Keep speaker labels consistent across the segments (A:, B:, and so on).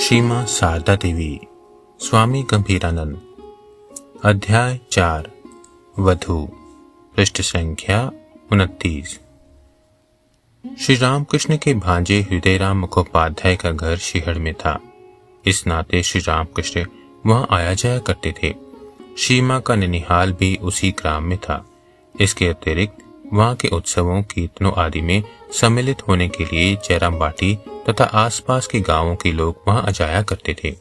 A: श्रीमां शारदा देवी, स्वामी गंभीरानंद। अध्याय 4, वधू। पृष्ठ संख्या 29। श्री रामकृष्ण के भांजे हृदयराम मुखोपाध्याय का घर शिहड़ में था। इस नाते श्री रामकृष्ण वहां आया जाया करते थे। सीमा का ननिहाल भी उसी ग्राम में था। इसके अतिरिक्त वहां के उत्सवों, कीर्तनों आदि में सम्मिलित होने के लिए जयराम बाटी तथा आसपास के गांवों के लोग वहां जाया करते थे।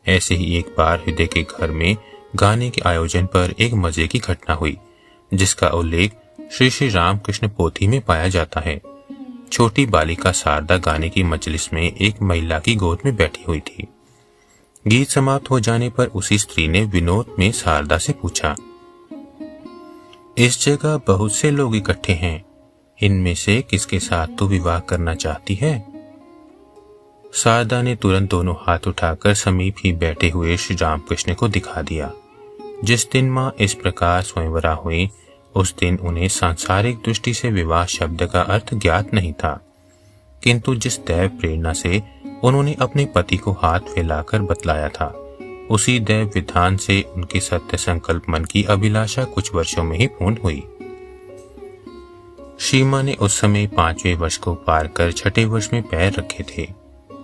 A: ऐसे ही एक बार हृदय के घर में गाने के आयोजन पर एक मजे की घटना हुई, जिसका उल्लेख श्री श्री रामकृष्ण पोथी में पाया जाता है। छोटी बालिका शारदा गाने की मजलिस में एक महिला की गोद में बैठी हुई थी। गीत समाप्त हो जाने पर उसी स्त्री ने विनोद में शारदा से पूछा, इस जगह बहुत से लोग इकट्ठे हैं, इनमें से किसके साथ तू विवाह करना चाहती है? शारदा ने तुरंत दोनों हाथ उठाकर समीप ही बैठे हुए श्री रामकृष्ण को दिखा दिया। जिस दिन माँ इस प्रकार स्वयंवरा हुई, उस दिन उन्हें सांसारिक दृष्टि से विवाह शब्द का अर्थ ज्ञात नहीं था, किंतु जिस दैव प्रेरणा से उन्होंने अपने पति को हाथ फैलाकर बतलाया था, उसी दैव विधान से उनके सत्य संकल्प मन की अभिलाषा कुछ वर्षों में ही पूर्ण हुई। सीमा ने उस समय 5वें वर्ष को पार कर 6ठे वर्ष में पैर रखे थे।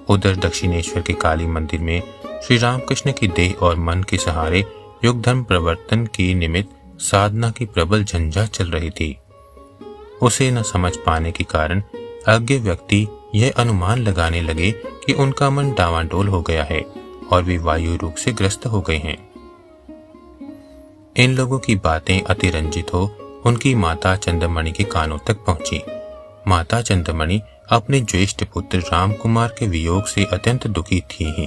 A: उधर दक्षिणेश्वर के काली मंदिर में श्री रामकृष्ण की देह और मन के सहारे युग धर्म प्रवर्तन की निमित्त साधना की प्रबल झंझा चल रही थी। उसे न समझ पाने के कारण अज्ञ व्यक्ति यह अनुमान लगाने लगे कि उनका मन डावाडोल हो गया है और वे वायु रोग से ग्रस्त हो गए हैं। इन लोगों की बातें अतिरंजित हो उनकी माता चंद्रमणि के कानों तक पहुंची। माता चंद्रमणि अपने ज्येष्ठ पुत्र राम कुमार के वियोग से अत्यंत दुखी थी ही।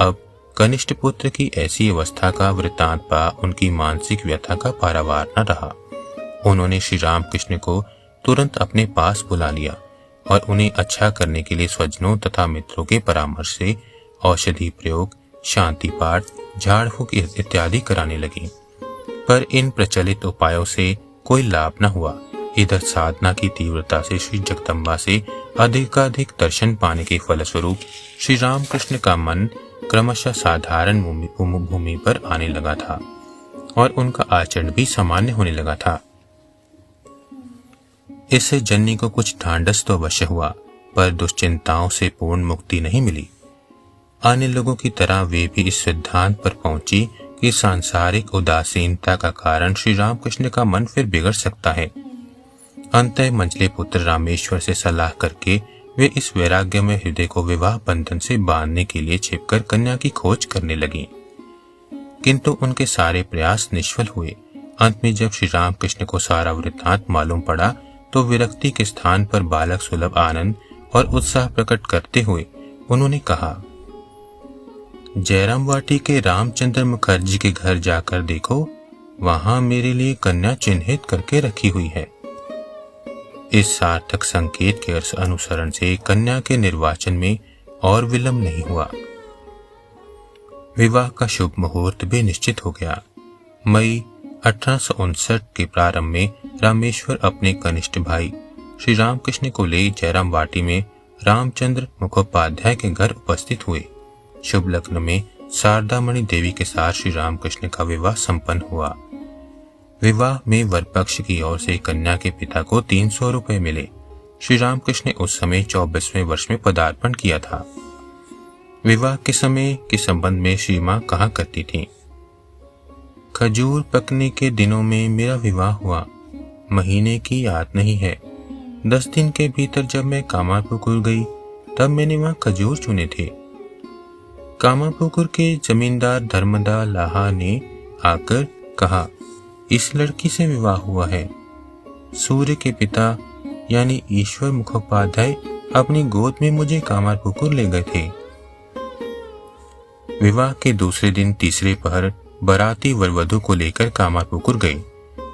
A: अब कनिष्ठ पुत्र की ऐसी अवस्था का वृत्तांत पा उनकी मानसिक व्यथा का पारावार न रहा। उन्होंने श्री रामकृष्ण को तुरंत अपने पास बुला लिया और उन्हें अच्छा करने के लिए स्वजनों तथा मित्रों के परामर्श से औषधि प्रयोग, शांति पाठ, झाड़ फूक इत्यादि कराने लगी। पर इन प्रचलित उपायों से कोई लाभ न हुआ। इधर साधना की तीव्रता से श्री जगदम्बा से अधिकाधिक दर्शन पाने के फलस्वरूप श्री रामकृष्ण का मन क्रमशः साधारण भूमि पर आने लगा था और उनका आचरण भी सामान्य होने लगा था। इससे जन्नी को कुछ ढांढस तो अवश्य हुआ, पर दुश्चिंताओं से पूर्ण मुक्ति नहीं मिली। अन्य लोगों की तरह वे भी इस सिद्धांत पर पहुंची कि सांसारिक उदासीनता का कारण श्री रामकृष्ण का मन फिर बिगड़ सकता है। अंतः मंझले पुत्र रामेश्वर से सलाह करके वे इस वैराग्य में हृदय को विवाह बंधन से बांधने के लिए छिपकर कन्या की खोज करने लगी, किंतु उनके सारे प्रयास निष्फल हुए। अंत में जब श्री रामकृष्ण को सारा वृत्तांत मालूम पड़ा, तो विरक्ति के स्थान पर बालक सुलभ आनंद और उत्साह प्रकट करते हुए उन्होंने कहा, जयराम वाटी के रामचंद्र मुखर्जी के घर जाकर देखो, वहां मेरे लिए कन्या चिन्हित करके रखी हुई है। इस सार्थक संकेत के अनुसरण से कन्या के निर्वाचन में और विलंब नहीं हुआ। विवाह का शुभ मुहूर्त भी निश्चित हो गया। मई 1859 के प्रारंभ में रामेश्वर अपने कनिष्ठ भाई श्री रामकृष्ण को ले जयराम वाटी में रामचंद्र मुखोपाध्याय के घर उपस्थित हुए। शुभ लग्न में शारदामणि देवी के साथ श्री रामकृष्ण का विवाह संपन्न हुआ। विवाह में वर पक्ष की ओर से कन्या के पिता को 300 रुपए मिले। श्री रामकृष्ण ने उस समय 24वें वर्ष में पदार्पण किया था। विवाह के समय के संबंध में श्री मां कहा करती थी, खजूर पकने के दिनों में मेरा विवाह हुआ, महीने की याद नहीं है। 10 दिन के भीतर जब मैं कामारपुकुर गई, तब मैंने वहां खजूर चुने थे। कामारपुकुर के जमींदार धर्मदा लाहा ने आकर कहा, इस लड़की से विवाह हुआ है। सूर्य के पिता यानी ईश्वर मुखोपाध्याय अपनी गोद में मुझे कामारपुकुर ले गए थे। विवाह के दूसरे दिन तीसरे पहर बाराती वरवधु को लेकर कामारपुकुर गए।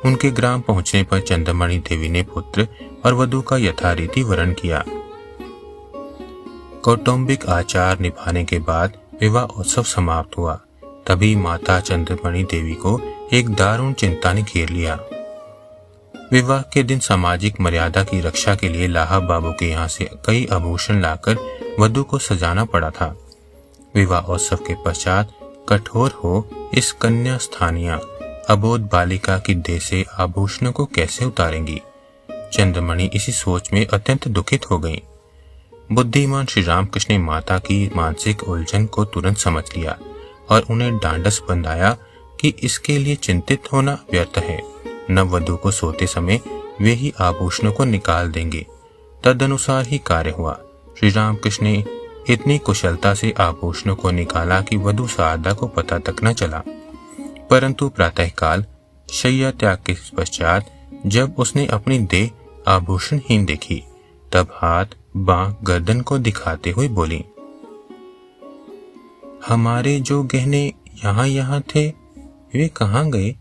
A: उनके ग्राम पहुंचने पर चंद्रमणि देवी ने पुत्र और वधु का यथारीति वरण किया। कौटुंबिक आचार निभाने के बाद विवाह उत्सव समाप्त हुआ। तभी माता चंद्रमणि देवी को एक दारुण चिंता ने घेर लिया। विवाह के दिन सामाजिक मर्यादा की रक्षा के लिए लाहा बाबू के यहाँ से कई आभूषण लाकर वधू को सजाना पड़ा था। विवाह उत्सव के पश्चात कठोर हो इस कन्या स्थानीय अबोध बालिका की देह से आभूषणों को कैसे उतारेंगी। चंद्रमणि इसी सोच में अत्यंत दुखित हो गई। बुद्धिमान श्री रामकृष्ण ने माता की मानसिक उलझन को तुरंत समझ लिया और उन्हें ढांढस बंधाया कि इसके लिए चिंतित होना व्यर्थ है। नववधू को सोते समय वे ही आभूषणों को निकाल देंगे। तदनुसार ही कार्य हुआ। श्री रामकृष्ण ने इतनी कुशलता से आभूषणों को निकाला कि वधू शारदा को पता तक न चला। परंतु प्रातःकाल शैया त्याग के पश्चात जब उसने अपनी देह आभूषणहीन देखी, तब हाथ बांह गर्दन को दिखाते हुए बोली, हमारे जो गहने यहाँ थे वे कहाँ गए।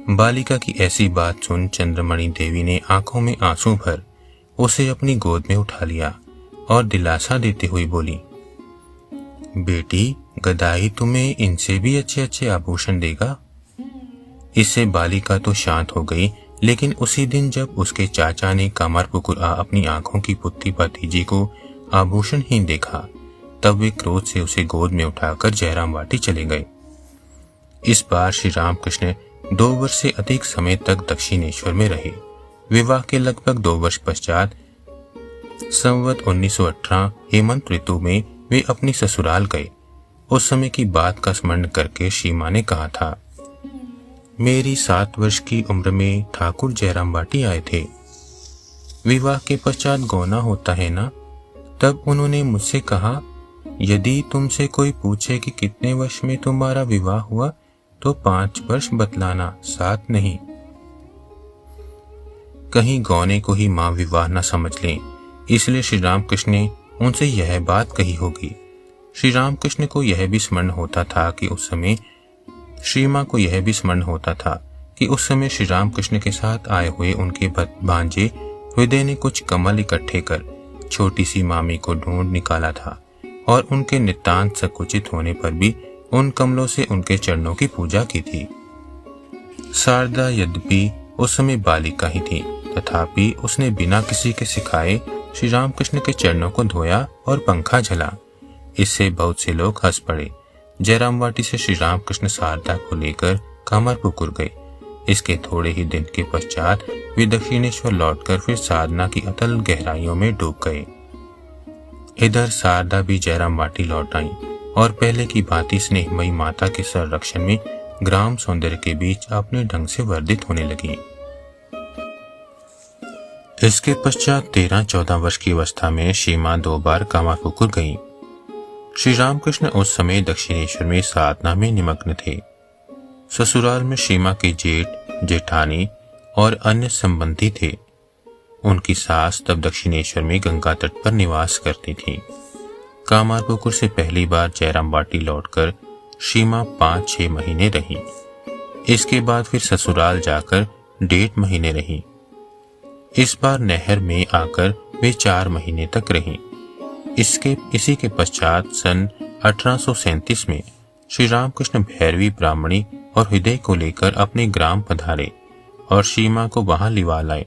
A: बालिका की ऐसी बात सुन चंद्रमणि देवी ने आंखों में आंसू भर उसे अपनी गोद में उठा लिया और दिलासा देते हुए बोली, बेटी, गदाई तुम्हें इनसे भी अच्छे अच्छे आभूषण देगा। इससे बालिका तो शांत हो गई, लेकिन उसी दिन जब उसके चाचा ने कामारपुकुर अपनी आंखों की पुत्री भतीजी को आभूषणहीन देखा, तब वे क्रोध से उसे गोद में उठाकर जयराम वाटी चले गए। इस बार श्री रामकृष्ण 2 वर्ष से अधिक समय तक दक्षिणेश्वर में रहे। विवाह के लगभग 2 वर्ष पश्चात संवत 1918 हेमंत ऋतु में वे अपनी ससुराल गए। उस समय की बात का स्मरण करके सीमा ने कहा था, मेरी 7 वर्ष की उम्र में ठाकुर जयराम वाटी आए थे। विवाह के पश्चात गौना होता है ना, तब उन्होंने मुझसे कहा, यदि तुमसे कोई पूछे कि कितने वर्ष में तुम्हारा विवाह हुआ तो 5 वर्ष बतलाना, 7 नहीं। कहीं गौने को ही मां विवाह न समझ लें, इसलिए श्री रामकृष्ण ने उनसे यह बात कही होगी। श्री रामकृष्ण को यह भी स्मरण होता था कि उस समय श्री रामकृष्ण के साथ आए हुए उनके भांजे हृदय ने कुछ कमल इकट्ठे कर छोटी सी मामी को ढूंढ निकाला था और उनके नितांत संकुचित होने पर भी उन कमलों से उनके चरणों की पूजा की थी। शारदा यद्यपि उस समय बालिका ही थी, तथापि उसने बिना किसी के सिखाए श्री रामकृष्ण के चरणों को धोया और पंखा झला। इससे बहुत से लोग हंस पड़े। जयराम वाटी से श्री रामकृष्ण शारदा को लेकर कामारपुकुर गए। इसके थोड़े ही दिन के पश्चात वे दक्षिणेश्वर लौटकर फिर साधना की अतल गहराइयों में डूब गए। इधर शारदा भी जयराम वाटी लौट आई और पहले की भांति स्नेहमयी माता के संरक्षण में ग्राम सौंदर्य के बीच अपने ढंग से वर्धित होने लगी। इसके पश्चात 13-14 वर्ष की अवस्था में सीमा 2 बार कामारपुकुर गई। श्री रामकृष्ण उस समय दक्षिणेश्वर में साधना में निमग्न थे। ससुराल में सीमा के जेठ, जेठानी और अन्य संबंधी थे। उनकी सास तब दक्षिणेश्वर में गंगा तट पर निवास करती थी। कामारपुकुर से पहली बार जयराम वाटी लौटकर सीमा 5-6 महीने रही। इसके बाद फिर ससुराल जाकर 1.5 महीने रही। इस बार नहर में आकर वे 4 महीने तक रही। इसी के पश्चात सन 1837 में श्री रामकृष्ण भैरवी ब्राह्मणी और हृदय को लेकर अपने ग्राम पधारे और सीमा को वहां लिवा लाए।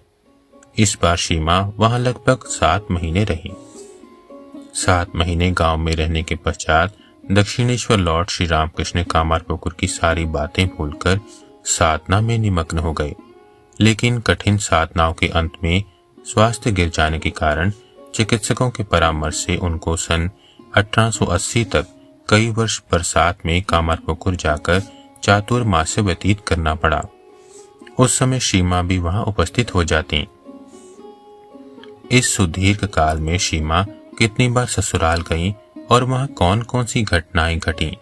A: इस बार सीमा वहां लगभग 7 महीने रही। 7 महीने गांव में रहने के पश्चात दक्षिणेश्वर लौट श्री रामकृष्ण कामारपुकुर की सारी बातें भूलकर साधना में निमग्न हो गए। लेकिन कठिन साधनाओं के अंत में स्वास्थ्य गिर जाने के कारण चिकित्सकों के परामर्श से उनको सन 1880 तक कई वर्ष बरसात में कामारपुकुर जाकर चातुर्मास्य व्यतीत करना पड़ा। उस समय सीमा भी वहां उपस्थित हो जाती। इस सुदीर्घ काल में सीमा कितनी बार ससुराल गई और वहां कौन कौन सी घटनाएं घटी,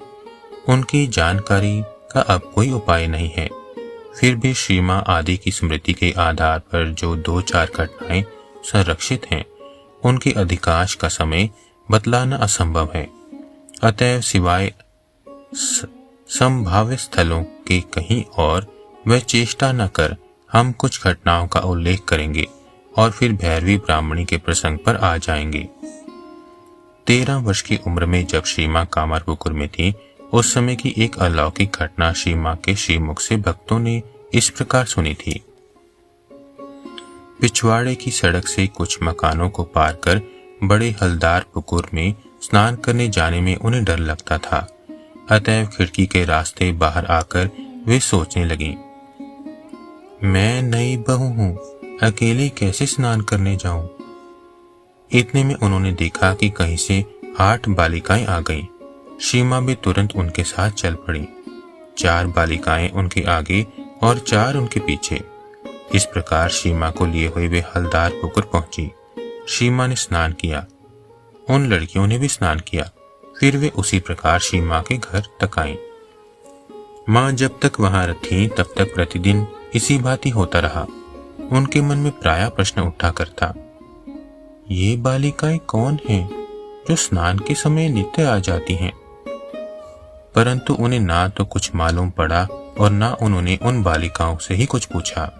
A: उनकी जानकारी का अब कोई उपाय नहीं है। फिर भी सीमा आदि की स्मृति के आधार पर जो 2-4 घटनाएं संरक्षित हैं, उनके अधिकांश का समय बतलाना असंभव है। अतएव सिवाय संभाव्य स्थलों के कहीं और वह चेष्टा न कर हम कुछ घटनाओं का उल्लेख करेंगे और फिर भैरवी ब्राह्मणी के प्रसंग पर आ जाएंगे। 13 वर्ष की उम्र में जब सीमा कामारपुकुर में थी, उस समय की एक अलौकिक घटना सीमा के श्रीमुख से भक्तों ने इस प्रकार सुनी थी। पिछवाड़े की सड़क से कुछ मकानों को पार कर बड़े हलदार पुकुर में स्नान करने जाने में उन्हें डर लगता था। अतएव खिड़की के रास्ते बाहर आकर वे सोचने लगीं, मैं नई बहू हूं, अकेले कैसे स्नान करने जाऊं। इतने में उन्होंने देखा कि कहीं से 8 बालिकाएं आ गईं। सीमा भी तुरंत उनके साथ चल पड़ी। 4 बालिकाएं उनके आगे और 4 उनके पीछे। इस प्रकार सीमा को लिए हुए वे हलदार पुकुर पहुंची। सीमा ने स्नान किया, उन लड़कियों ने भी स्नान किया। फिर वे उसी प्रकार सीमा के घर तक आईं। माँ जब तक वहां थीं तब तक प्रतिदिन इसी भांति होता रहा। उनके मन में प्रायः प्रश्न उठा करता, ये बालिकाएं कौन हैं जो स्नान के समय नित्य आ जाती हैं। परंतु उन्हें ना तो कुछ मालूम पड़ा और ना उन्होंने उन बालिकाओं से ही कुछ पूछा।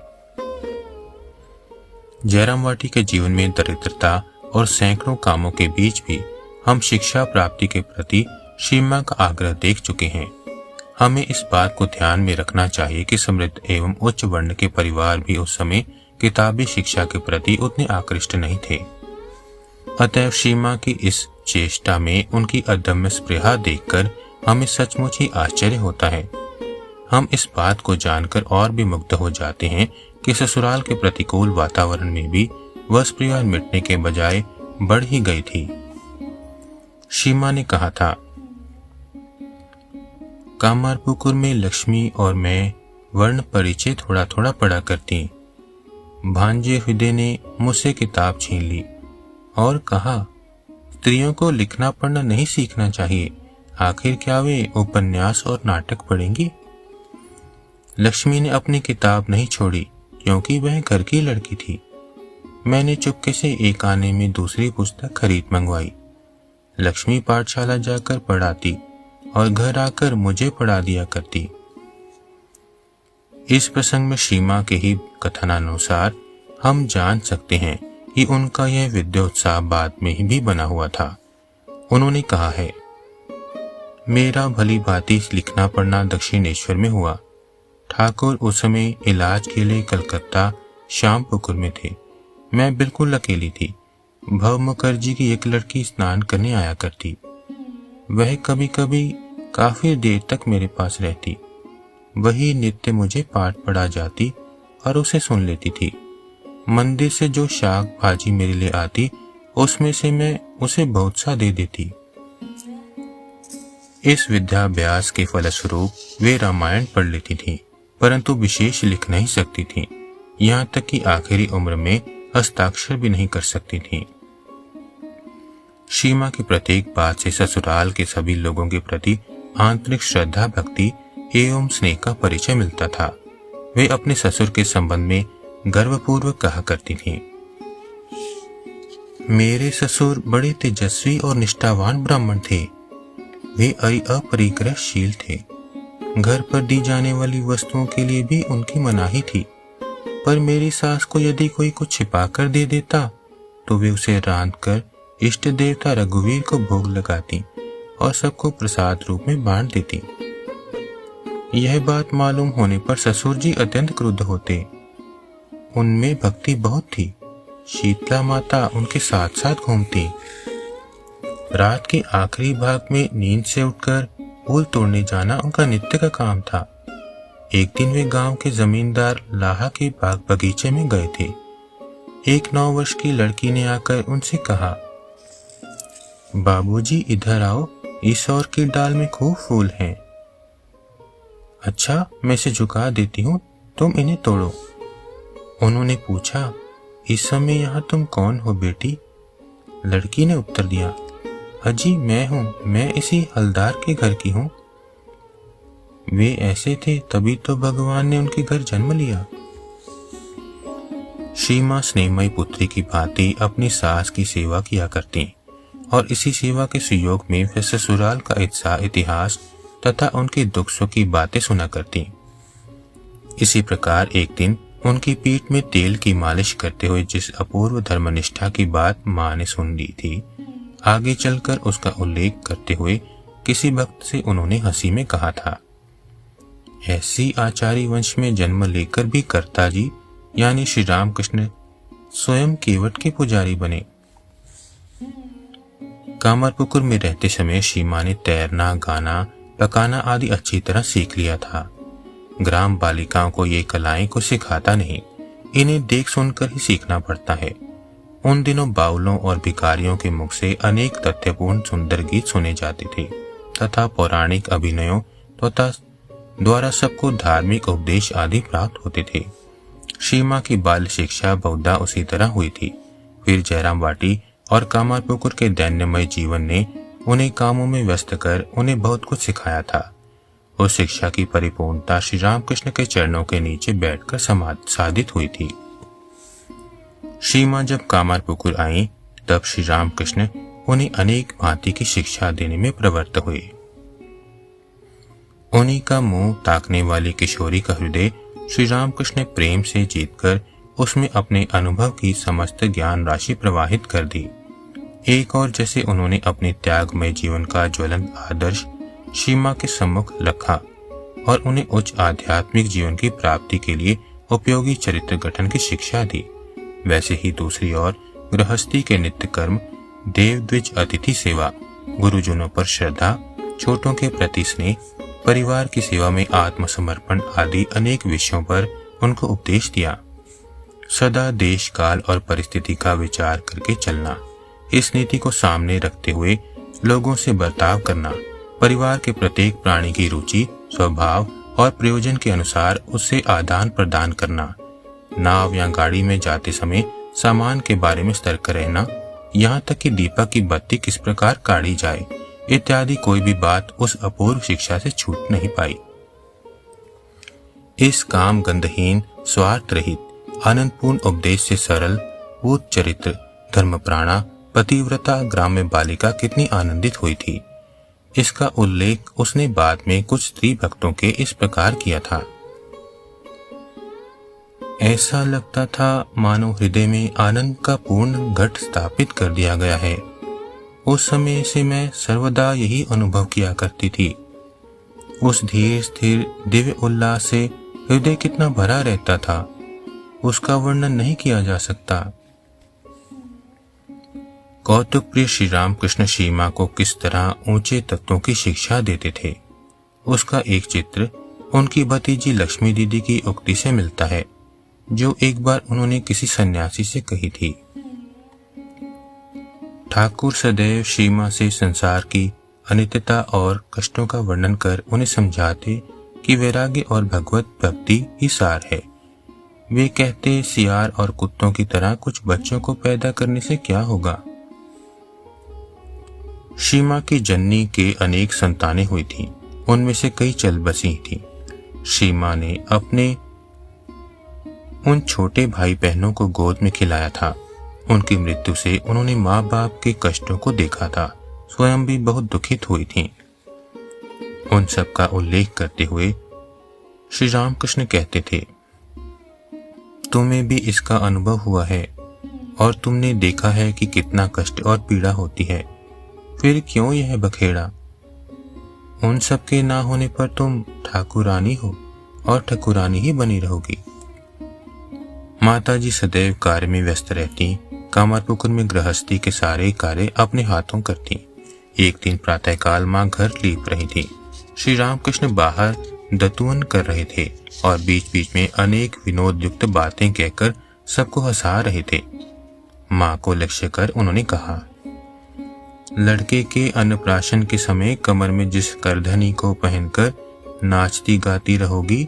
A: जयराम वाटी के जीवन में दरिद्रता और सैकड़ों कामों के बीच भी हम शिक्षा प्राप्ति के प्रति सीमा का आग्रह देख चुके हैं। हमें इस बात को ध्यान में रखना चाहिए कि समृद्ध एवं उच्च वर्ण के परिवार भी उस समय किताबी शिक्षा के प्रति उतने आकृष्ट नहीं थे। अतएव सीमा की इस चेष्टा में उनकी अदम्य स्पृहा देखकर हमें सचमुच ही आश्चर्य होता है। हम इस बात को जानकर और भी मुग्ध हो जाते हैं कि ससुराल के प्रतिकूल वातावरण में भी वह स्पृहा मिटने के बजाय बढ़ ही गई थी। सीमा ने कहा था, कामारपुकुर में लक्ष्मी और मैं वर्ण परिचय थोड़ा थोड़ा पढ़ा करती। भांजे हृदय ने मुझसे किताब छीन ली और कहा, स्त्रियों को लिखना पढ़ना नहीं सीखना चाहिए, आखिर क्या वे उपन्यास और नाटक पढ़ेंगी। लक्ष्मी ने अपनी किताब नहीं छोड़ी क्योंकि वह घर की लड़की थी। मैंने चुपके से एक आने में दूसरी पुस्तक खरीद मंगवाई। लक्ष्मी पाठशाला जाकर पढ़ाती और घर आकर मुझे पढ़ा दिया करती। इस प्रसंग में सीमा के ही कथनानुसार हम जान सकते हैं कि उनका यह विद्योत्साह बाद में ही भी बना हुआ था। उन्होंने कहा है, मेरा भली भांति लिखना पढ़ना दक्षिणेश्वर में हुआ। ठाकुर उस समय इलाज के लिए कलकत्ता श्यामपुकुर में थे। मैं बिल्कुल अकेली थी। भव मुखर्जी की एक लड़की स्नान करने आया करती। वह कभी कभी काफी देर तक मेरे पास रहती। वही नित्य मुझे पाठ पढ़ा जाती और उसे सुन लेती थी। मंदिर से जो शाक भाजी मेरे लिए आती उसमें से मैं उसे बहुत सा दे देती। इस विद्याभ्यास के फलस्वरूप वे रामायण पढ़ लेती थीं, परंतु विशेष लिख नहीं सकती थीं। यहाँ तक कि आखिरी उम्र में हस्ताक्षर भी नहीं कर सकती थीं। सीमा की प्रत्येक बात से ससुराल के सभी लोगों के प्रति आंतरिक श्रद्धा भक्ति एवं स्नेह का परिचय मिलता था। वे अपने ससुर के संबंध में गर्वपूर्वक कहा करती थीं, मेरे ससुर बड़े तेजस्वी और निष्ठावान ब्राह्मण थे। वे अपरिग्रहशील थे। घर पर दी जाने वाली वस्तुओं के लिए भी उनकी मनाही थी, पर मेरी सास को यदि कोई कुछ छिपा कर दे देता तो वे उसे रांध कर इष्ट देवता रघुवीर को भोग लगाती और सबको प्रसाद रूप में बांट देती। यह बात मालूम होने पर ससुर जी अत्यंत क्रुद्ध होते। उनमें भक्ति बहुत थी। शीतला माता उनके साथ साथ घूमती। रात के आखिरी भाग में नींद से उठकर फूल तोड़ने जाना उनका नित्य का काम था। एक दिन वे गांव के जमींदार लाहा के बाग बगीचे में गए थे। एक 9 वर्ष की लड़की ने आकर उनसे कहा, बाबूजी इधर आओ, इस और की डाल में खूब फूल हैं। अच्छा, मैं इसे झुका देती हूँ, तुम इन्हें तोड़ो। उन्होंने पूछा, इस समय यहाँ तुम कौन हो बेटी? लड़की ने उत्तर दिया, अजी मैं हूँ, मैं इसी हलदार के घर की हूँ। वे ऐसे थे तभी तो भगवान ने उनके घर जन्म लिया। सीमा स्नेहमयी पुत्री की भांति अपनी सास की सेवा किया करती और इसी सेवा के सुयोग में वे ससुराल का इतिहास तथा उनके दुख सुख की बातें सुना करती। इसी प्रकार एक दिन उनकी पीठ में तेल की मालिश करते हुए जिस अपूर्व धर्मनिष्ठा की बात माँ ने सुन ली थी, आगे चलकर उसका उल्लेख करते हुए किसी भक्त से उन्होंने हंसी में कहा था, ऐसी आचार्य वंश में जन्म लेकर भी कर्ता जी यानी श्री रामकृष्ण स्वयं केवट के पुजारी बने। कामरपुकुर में रहते समय सीमा ने तैरना, गाना, पकाना आदि अच्छी तरह सीख लिया था। ग्राम बालिकाओं को ये कलाएं को सिखाता नहीं, इन्हें देख सुनकर ही सीखना पड़ता है। उन दिनों बाउलों और भिखारियों के मुख से अनेक तथ्यपूर्ण सुंदर गीत सुने जाते थे तथा पौराणिक अभिनयों तथा द्वारा सबको धार्मिक उपदेश आदि प्राप्त होते थे। सीमा की बाल शिक्षा बहुधा उसी तरह हुई थी। फिर जयराम वाटी और कामरपुकुर के दैन्यमय जीवन ने उन्हें कामों में व्यस्त कर उन्हें बहुत कुछ सिखाया था। उस शिक्षा की परिपूर्णता श्री रामकृष्ण के चरणों के नीचे बैठकर साधित हुई थी। सीमा जब कामरपुकुर आई तब श्री रामकृष्ण उन्हें अनेक भांति की शिक्षा देने में प्रवृत्त हुए। उन्हीं का मुंह ताकने वाली किशोरी का हृदय श्री रामकृष्ण ने प्रेम से जीतकर उसमें अपने अनुभव की समस्त ज्ञान राशि प्रवाहित कर दी। एक और जैसे उन्होंने अपने त्यागमय जीवन का ज्वलंत आदर्श सीमा के सम्मुख रखा और उन्हें उच्च आध्यात्मिक जीवन की प्राप्ति के लिए उपयोगी चरित्र गठन की शिक्षा दी। वैसे ही दूसरी ओर गृहस्थी के नित्य कर्म, देव द्विज अतिथि सेवा, गुरुजनों पर श्रद्धा, छोटों के प्रति स्नेह, परिवार की सेवा में आत्मसमर्पण आदि अनेक विषयों पर उनको उपदेश दिया। सदा देश, काल और परिस्थिति का विचार करके चलना, इस नीति को सामने रखते हुए लोगों से बर्ताव करना, परिवार के प्रत्येक प्राणी की रुचि, स्वभाव और प्रयोजन के अनुसार उससे आदान प्रदान करना, नाव या गाड़ी में जाते समय सामान के बारे में सतर्क रहना, यहाँ तक कि दीपक की बत्ती किस प्रकार काढ़ी जाए इत्यादि कोई भी बात उस अपूर्व शिक्षा से छूट नहीं पाई। इस काम गंधहीन, स्वार्थ रहित, आनंदपूर्ण उपदेश से सरल, पूत चरित्र, धर्मप्राणा, पतिव्रता ग्राम्य बालिका कितनी आनंदित हुई थी, इसका उल्लेख उसने बाद में कुछ स्त्री भक्तों के इस प्रकार किया था। ऐसा लगता था मानो हृदय में आनंद का पूर्ण घट स्थापित कर दिया गया है। उस समय से मैं सर्वदा यही अनुभव किया करती थी। उस धीर स्थिर दिव्य उल्लास से हृदय कितना भरा रहता था, उसका वर्णन नहीं किया जा सकता। कौतुक प्रिय श्री रामकृष्ण सीमा को किस तरह ऊंचे तत्वों की शिक्षा देते थे, उसका एक चित्र उनकी भतीजी लक्ष्मी दीदी की उक्ति से मिलता है, जो एक बार उन्होंने किसी सन्यासी से कही थी। ठाकुर सदैव सीमा से संसार की अनित्यता और कष्टों का वर्णन कर उन्हें समझाते कि वैराग्य और भगवत भक्ति ही सार है। वे कहते, सियार और कुत्तों की तरह कुछ बच्चों को पैदा करने से क्या होगा। सीमा की जननी के अनेक संतानें हुई थीं, उनमें से कई चल बसी थीं। सीमा ने अपने उन छोटे भाई बहनों को गोद में खिलाया था। उनकी मृत्यु से उन्होंने माँ बाप के कष्टों को देखा था, स्वयं भी बहुत दुखित हुई थीं। उन सब का उल्लेख करते हुए श्री रामकृष्ण कहते थे, तुम्हें भी इसका अनुभव हुआ है और तुमने देखा है कि कितना कष्ट और पीड़ा होती है, फिर क्यों यह बखेड़ा। उन सब के ना होने पर तुम ठाकुरानी हो और ठाकुरानी ही बनी रहोगी। माताजी सदैव कार्य में व्यस्त रहती, कामरपुकुर में गृहस्थी के सारे कार्य अपने हाथों करती। एक दिन प्रातःकाल माँ घर लीप रही थी। श्री रामकृष्ण बाहर दतुअन कर रहे थे और बीच बीच में अनेक विनोद युक्त बातें कहकर सबको हंसा रहे थे। माँ को लक्ष्य कर उन्होंने कहा, लड़के के अन्नप्राशन के समय कमर में जिस करधनी को पहनकर नाचती गाती रहोगी,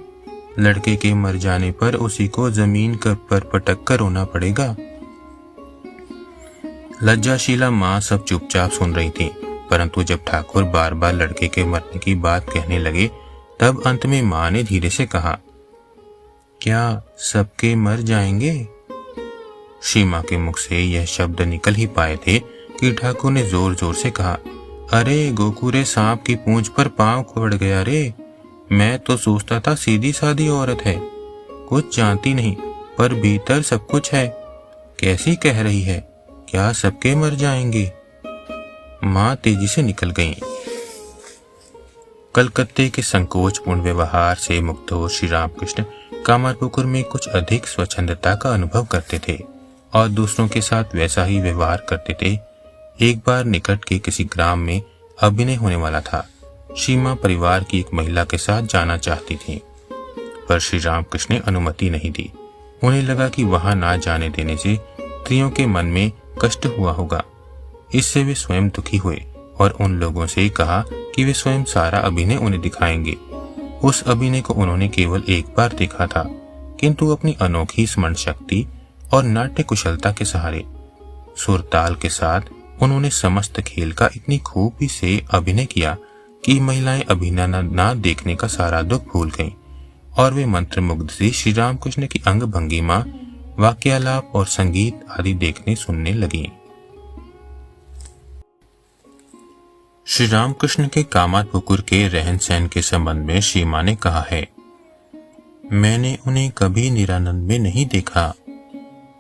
A: लड़के के मर जाने पर उसी को जमीन पर पटक कर रोना पड़ेगा। लज्जाशीला माँ सब चुपचाप सुन रही थी, परंतु जब ठाकुर बार बार लड़के के मरने की बात कहने लगे, तब अंत में माँ ने धीरे से कहा, क्या सबके मर जाएंगे। सीमा के मुख से यह शब्द निकल ही पाए थे कि ठाकुर ने जोर जोर से कहा, अरे गोकुरे सांप की पूंछ पर पांव पड़ गया रे। मैं तो सोचता था सीधी सादी औरत है, कुछ जानती नहीं, पर भीतर सब कुछ है। कैसी कह रही है, क्या सबके मर जाएंगे। माँ तेजी से निकल गईं। कलकत्ते के संकोचपूर्ण व्यवहार से मुक्त हो श्री रामकृष्ण कामरपुकुर में कुछ अधिक स्वच्छंदता का अनुभव करते थे। और दूसरों के साथ वैसा ही व्यवहार करते थे। एक बार निकट के किसी ग्राम में अभिनय होने वाला था। सीमा परिवार की एक महिला के साथ जाना चाहती थी, पर श्री रामकृष्ण ने अनुमति नहीं दी। उन्हें लगा कि वहां ना जाने देने से स्त्रियों के मन में कष्ट हुआ होगा। इससे वे स्वयं दुखी हुए और उन लोगों से कहा कि वे स्वयं सारा अभिनय उन्हें दिखाएंगे। उस अभिनय को उन्होंने केवल एक बार देखा था, किंतु अपनी अनोखी स्मरण शक्ति और नाट्य कुशलता के सहारे सुरताल के साथ उन्होंने समस्त खेल का इतनी खूबी से अभिनय किया कि महिलाएं अभिनय ना देखने का सारा दुख भूल गईं और वे मंत्रमुग्ध से श्री रामकृष्ण की अंग भंगिमा, वाक्यालाप और संगीत आदि देखने सुनने लगीं। श्री रामकृष्ण के कामारपुकुर के रहन सहन के संबंध में सीमा ने कहा है, मैंने उन्हें कभी निरानंद में नहीं देखा।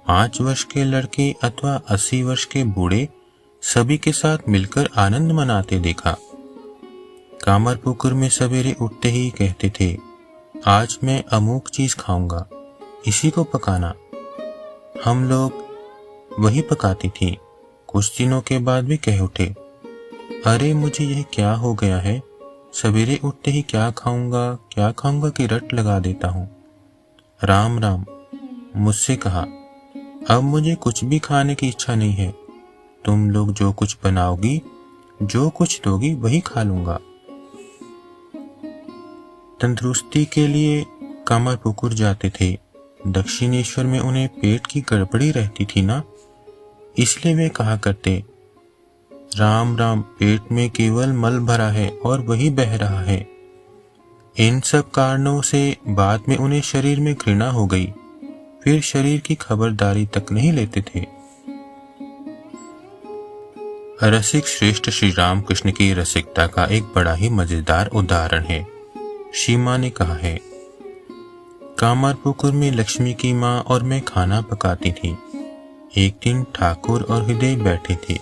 A: 5 वर्ष के लड़के अथवा 80 वर्ष के बूढ़े सभी के साथ मिलकर आनंद मनाते देखा। कामारपुकुर में सवेरे उठते ही कहते थे, आज मैं अमूक चीज खाऊंगा, इसी को पकाना। हम लोग वही पकाती थी। कुछ दिनों के बाद भी कह उठे, अरे मुझे यह क्या हो गया है, सवेरे उठते ही क्या खाऊंगा की रट लगा देता हूँ। राम राम। मुझसे कहा, अब मुझे कुछ भी खाने की इच्छा नहीं है। तुम लोग जो कुछ बनाओगी, जो कुछ दोगी, वही खा लूंगा। तंदुरुस्ती के लिए कामारपुकुर जाते थे। दक्षिणेश्वर में उन्हें पेट की गड़बड़ी रहती थी ना, इसलिए वे कहा करते, राम राम, पेट में केवल मल भरा है और वही बह रहा है। इन सब कारणों से बाद में उन्हें शरीर में घृणा हो गई, फिर शरीर की खबरदारी तक नहीं लेते थे। रसिक श्रेष्ठ श्री रामकृष्ण की रसिकता का एक बड़ा ही मजेदार उदाहरण है। सीमा ने कहा है, कामारपुकुर में लक्ष्मी की माँ और मैं खाना पकाती थी। एक दिन ठाकुर और हृदय बैठे थे।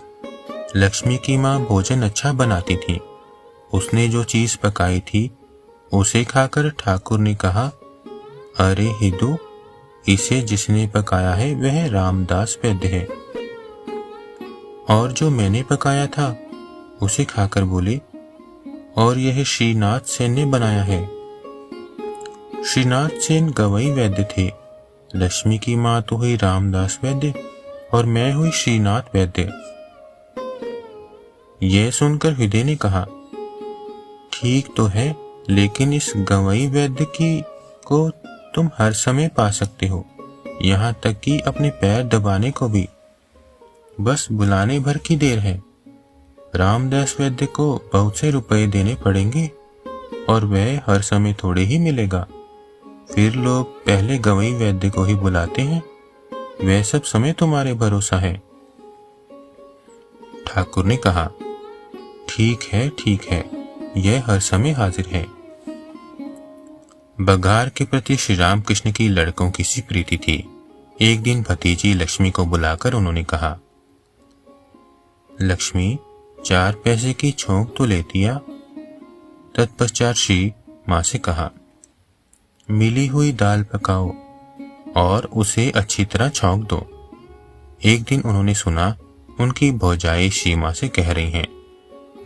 A: लक्ष्मी की माँ भोजन अच्छा बनाती थी। उसने जो चीज पकाई थी उसे खाकर ठाकुर ने कहा, अरे हिदू, इसे जिसने पकाया है वह रामदास वैद्य है। और जो मैंने पकाया था उसे खाकर बोले, और यह श्रीनाथ सेन ने बनाया है। श्रीनाथ सेन गवई वैद्य थे। लक्ष्मी की माँ तो हुई रामदास वैद्य और मैं हुई श्रीनाथ वैद्य। यह सुनकर हृदय ने कहा, ठीक तो है, लेकिन इस गवई वैद्य की को तुम हर समय पा सकते हो, यहाँ तक कि अपने पैर दबाने को भी। बस बुलाने भर की देर है। रामदास वैद्य को बहुत से रुपए देने पड़ेंगे और वह हर समय थोड़े ही मिलेगा। फिर लोग पहले गवई वैद्य को ही बुलाते हैं। वह सब समय तुम्हारे भरोसा है। ठाकुर ने कहा, ठीक है, यह हर समय हाजिर है। बघार के प्रति श्री रामकृष्ण की लड़कों की सी प्रीति थी। एक दिन भतीजी लक्ष्मी को बुलाकर उन्होंने कहा, लक्ष्मी, 4 पैसे की छोंक तो लेती आ। तत्पश्चात श्री माँ से कहा, मिली हुई दाल पकाओ और उसे अच्छी तरह छौंक दो। एक दिन उन्होंने सुना उनकी भौजाई श्री माँ से कह रही हैं,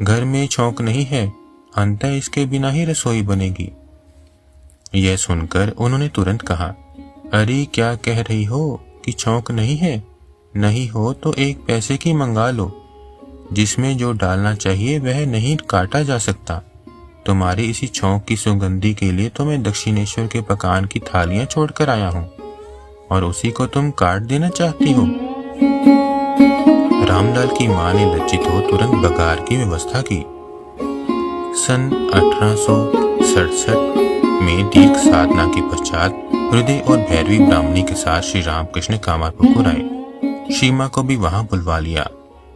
A: घर में छौंक नहीं है, अंततः इसके बिना ही रसोई बनेगी। यह सुनकर उन्होंने तुरंत कहा, अरे क्या कह रही हो कि छौंक नहीं है? नहीं हो तो 1 पैसे की मंगा लो। जिसमें जो डालना चाहिए वह नहीं काटा जा सकता। तुम्हारी इसी छौंक की सुगंधी के लिए तो मैं दक्षिणेश्वर के पकान की थालियां छोड़कर आया हूँ और उसी को तुम काट देना चाहती हो। रामलाल की माँ ने लज्जित हो तुरंत बघार की व्यवस्था की। सन 1867 में दीर्घ साधना के पश्चात हृदय और भैरवी ब्राह्मणी के साथ श्री रामकृष्ण कामारपुकुर आए। सीमा को भी वहां बुलवा लिया।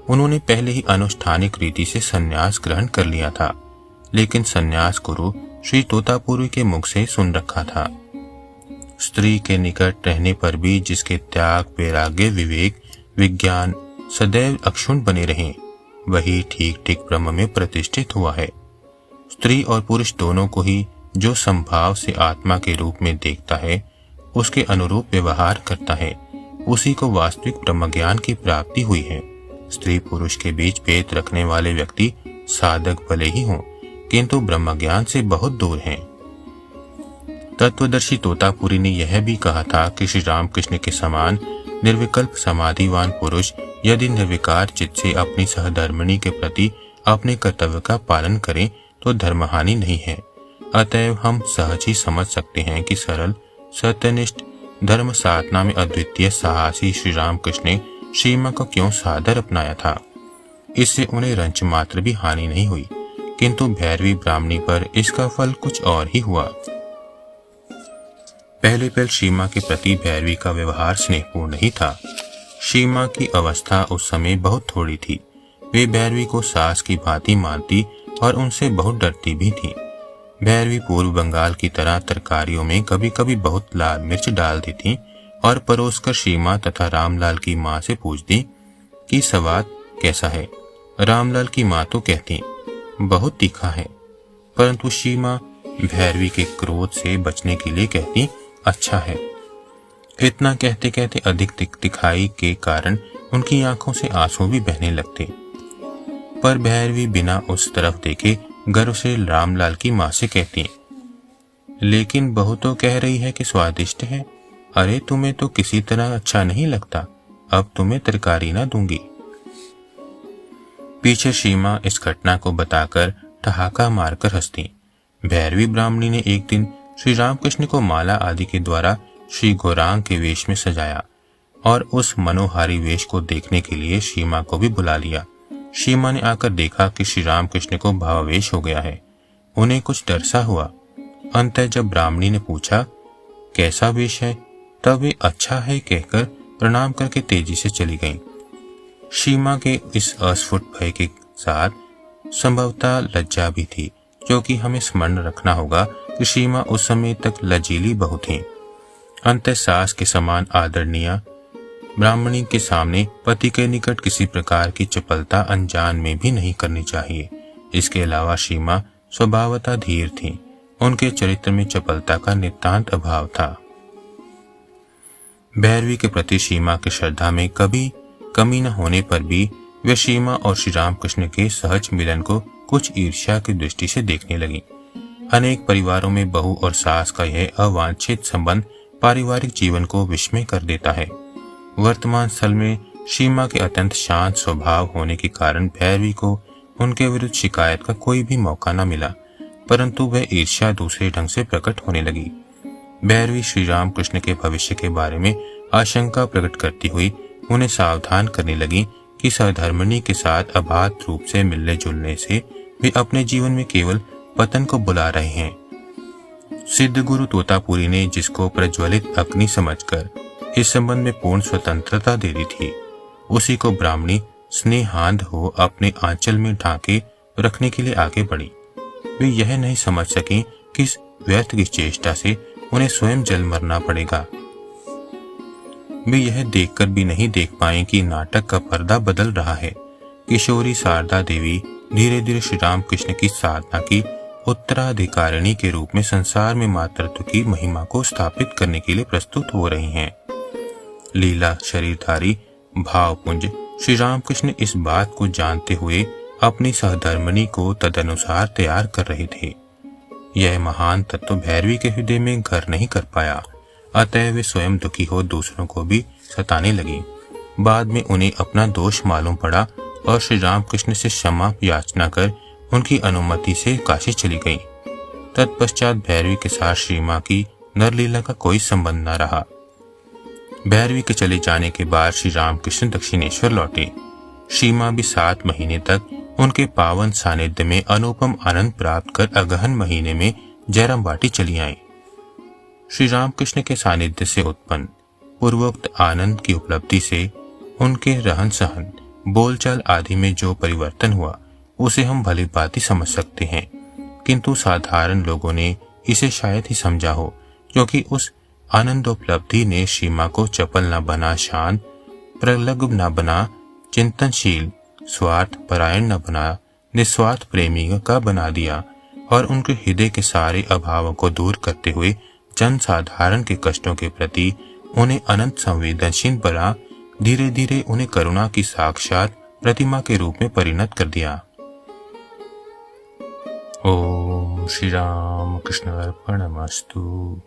A: उन्होंने पहले ही अनुष्ठानिक रीति से संन्यास ग्रहण कर लिया था, लेकिन संन्यास गुरु श्री तोतापुरी के मुख से सुन रखा था। स्त्री के निकट रहने पर भी जिसके त्याग, वैराग्य, विवेक, विज्ञान सदैव अक्षुण्ण बने रहें, वही ठीक ठीक ब्रह्म में प्रतिष्ठित हुआ है। स्त्री और पुरुष दोनों को ही जो संभाव से आत्मा के रूप में देखता है, उसके अनुरूप व्यवहार करता है, उसी को वास्तविक ब्रह्मज्ञान की प्राप्ति हुई है। स्त्री पुरुष के बीच भेद रखने वाले व्यक्ति साधक भले ही हों, किंतु ब्रह्मज्ञान से बहुत दूर हैं। तत्वदर्शी तोतापुरी ने यह भी कहा था कि श्री रामकृष्ण के समान निर्विकल्प समाधिवान पुरुष यदि निर्विकार चित्त से अपनी सहधर्मिणी के प्रति अपने कर्तव्य का पालन करें तो धर्महानि नहीं है। अतएव हम सहज ही समझ सकते हैं कि सरल सत्यनिष्ठ धर्म साधना में अद्वितीय साहसी श्री रामकृष्ण ने सीमा को क्यों सादर अपनाया था। इससे उन्हें रंच मात्र भी हानि नहीं हुई, किंतु भैरवी ब्राह्मणी पर इसका फल कुछ और ही हुआ। पहले पहल सीमा के प्रति भैरवी का व्यवहार स्नेहपूर्ण ही था। सीमा की अवस्था उस समय बहुत थोड़ी थी। वे भैरवी को सास की भांति मानती और उनसे बहुत डरती भी थी। भैरवी पूर्व बंगाल की तरह तरकारियों में कभी कभी बहुत लाल मिर्च डाल देती और परोसकर सीमा तथा रामलाल की माँ से पूछती कि स्वाद कैसा है। रामलाल की माँ तो कहती बहुत तीखा है, परंतु सीमा भैरवी के क्रोध से बचने के लिए कहती अच्छा है। इतना कहते कहते अधिक तिखाई के कारण उनकी आंखों से आंसू भी बहने लगते, पर भैरवी बिना उस तरफ देखे गर्व से रामलाल की माँ से कहती लेकिन बहू तो कह रही है कि स्वादिष्ट है। अरे तुम्हें तो किसी तरह अच्छा नहीं लगता, अब तुम्हें तरकारी ना दूंगी। पीछे सीमा इस घटना को बताकर ठहाका मारकर हंसती। भैरवी ब्राह्मणी ने एक दिन श्री रामकृष्ण को माला आदि के द्वारा श्री गौरांग के वेश में सजाया और उस मनोहारी वेश को देखने के लिए सीमा को भी बुला लिया। सीमा ने आकर देखा कि श्री रामकृष्ण को भावावेश हो गया है। उन्हें कुछ डर सा हुआ। अंततः जब ब्राह्मणी ने पूछा कैसा वेश है, तब वे अच्छा है कहकर प्रणाम करके तेजी से चली गईं। सीमा के इस अस्फुट भय के साथ संभवतः लज्जा भी थी, जो कि हमें स्मरण रखना होगा कि सीमा उस समय तक लजीली बहू थी। अंततः सास के समान आदरणीय ब्राह्मणी के सामने पति के निकट किसी प्रकार की चपलता अनजान में भी नहीं करनी चाहिए। इसके अलावा सीमा स्वभावतः धीर थी। उनके चरित्र में चपलता का नितांत अभाव था। भैरवी के प्रति सीमा की श्रद्धा में कभी कमी न होने पर भी वे सीमा और श्री रामकृष्ण के सहज मिलन को कुछ ईर्ष्या की दृष्टि से देखने लगी। अनेक परिवारों में बहू और सास का यह अवांछित संबंध पारिवारिक जीवन को विस्मय कर देता है। वर्तमान स्थल में सीमा के अत्यंत शांत स्वभाव होने के कारण भैरवी को उनके विरुद्ध शिकायत का कोई भी मौका न मिला, परंतु वह ईर्ष्या दूसरे ढंग से प्रकट होने लगी। भैरवी श्री रामकृष्ण के भविष्य के बारे में आशंका प्रकट करती हुई उन्हें सावधान करने लगी कि सहधर्मिणी के साथ अबाध रूप से मिलने जुलने से वे अपने जीवन में केवल पतन को बुला रहे हैं। सिद्ध गुरु तोतापुरी ने जिसको प्रज्वलित अग्नि समझकर इस संबंध में पूर्ण स्वतंत्रता दे दी थी, उसी को ब्राह्मणी स्नेहांध हो अपने आंचल में ढांके रखने के लिए आगे बढ़ी। वे यह नहीं समझ सकी कि इस व्यर्थ की चेष्टा से उन्हें स्वयं जल मरना पड़ेगा। वे यह देखकर भी नहीं देख पाए कि नाटक का पर्दा बदल रहा है। किशोरी शारदा देवी धीरे धीरे श्री रामकृष्ण की साधना की उत्तराधिकारिणी के रूप में संसार में मातृत्व की महिमा को स्थापित करने के लिए प्रस्तुत हो रही हैं। लीला शरीरधारी भावपुंज श्री रामकृष्ण इस बात को जानते हुए अपनी सहधर्मिणी को तदनुसार तैयार कर रहे थे। यह महान तत्व भैरवी के हृदय में घर नहीं कर पाया, अतः वे स्वयं दुखी हो दूसरों को भी सताने लगी। बाद में उन्हें अपना दोष मालूम पड़ा और श्री रामकृष्ण से क्षमा याचना कर उनकी अनुमति से काशी चली गईं। तत्पश्चात भैरवी के साथ सीमा की नरलीला का कोई संबंध न रहा। भैरवी के चले जाने के बाद श्री रामकृष्ण दक्षिणेश्वर लौटे। सीमा भी 7 महीने तक उनके पावन सानिध्य में अनुपम आनंद प्राप्त कर अगहन महीने में जयराम बाटी चली आई। श्री रामकृष्ण के सानिध्य से उत्पन्न पूर्वोक्त आनंद की उपलब्धि से उनके रहन सहन बोलचाल आदि में जो परिवर्तन हुआ उसे हम भली भांति समझ सकते हैं, किंतु साधारण लोगों ने इसे शायद ही समझा हो, क्योंकि उस आनंदोपलब्धि ने सीमा को चपल न बना शांत, प्रलग्न न बना चिंतनशील, स्वार्थ परायण न बना निस्वार्थ प्रेमी का बना दिया और उनके हृदय के सारे अभावों को दूर करते हुए जन साधारण के कष्टों के प्रति उन्हें अनंत संवेदनशील बना धीरे धीरे उन्हें करुणा की साक्षात प्रतिमा के रूप में परिणत कर दिया। ओम श्री राम कृष्ण अर्पणमस्तु।